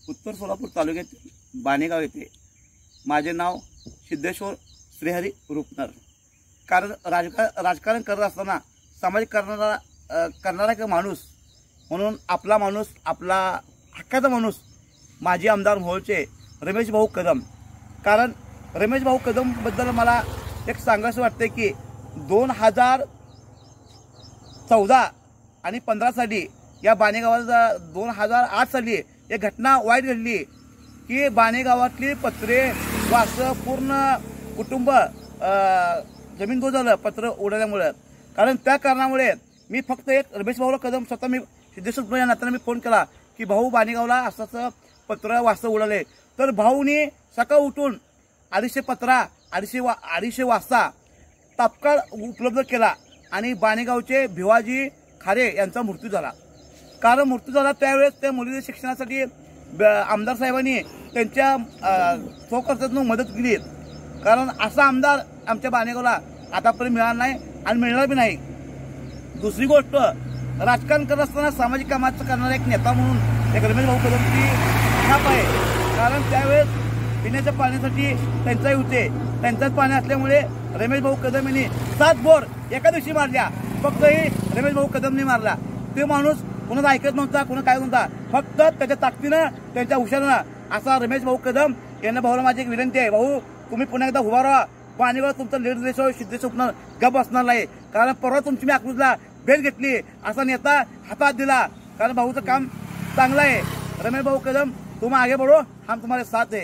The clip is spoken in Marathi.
उत्तर सोलापूर तालुक्यातील बाणेगाव येथे माझे नाव सिद्धेश्वर श्रीहरी रुपनर। कारण राजकारण करत असताना सामाजिक करणारा एक माणूस म्हणून आपला माणूस, आपला हक्काचा माणूस माजी आमदार मोहोळचे रमेश भाऊ कदम। कारण रमेश भाऊ कदम बद्दल मला एक सांगायचं वाटते की 2014 आणि 15 साली या बाणेगावात 2008 साली एक घटना वाईट घडली की बाणेगावातली पत्रे वासं पूर्ण कुटुंब जमीन गो झालं पत्र उडवल्यामुळे। कारण त्या कारणामुळे मी फक्त एक रमेश भाऊला कदम स्वतः मी सिद्धेश्वर या नात्याने मी फोन केला की भाऊ बाणेगावला असं पत्र वासं उडवले। तर भाऊनी सकाळ उठून 250 पत्रा 250 वासा तात्काळ उपलब्ध केला आणि बाणेगावचे भिवाजी खारे यांचा मृत्यू झाला। कारण मृत्यू झाला त्यावेळेस त्या मुलीच्या शिक्षणासाठी आमदार साहेबांनी त्यांच्या स्वखर्चातून मदत केली। कारण असा आमदार आमच्या बाणेगावला आतापर्यंत मिळाला नाही आणि मिळणार बी नाही। दुसरी गोष्ट, राजकारण करत असताना सामाजिक कामाचं करणारा एक नेता म्हणून एक रमेश भाऊ कदमची छाप आहे। कारण त्यावेळेस पिण्याच्या पाण्यासाठी टंचाई होते, टंचाईत पाणी असल्यामुळे रमेश भाऊ कदम यांनी 7 बोर एका दिवशी मारल्या। फक्त ही रमेश भाऊ कदमने मारला। ते माणूस कोणाचं ऐकत नव्हता, कोणा काय नव्हता, फक्त त्याच्या ताकदीनं त्यांच्या हुशारीनं असा रमेश भाऊ कदम यांना भाऊला माझी एक विनंती आहे, भाऊ तुम्ही पुन्हा एकदा उभा राहा। बाणेगाव तुमचं लीड देशो सिद्धेश्वर गप असणार नाही। कारण परवा तुमची मी अकलूजला भेट घेतली, असा नेता हातात दिला। कारण भाऊचं काम चांगलं आहे। रमेश भाऊ कदम तुम आगे बढ़ो, हम तुम्हारे साथ है।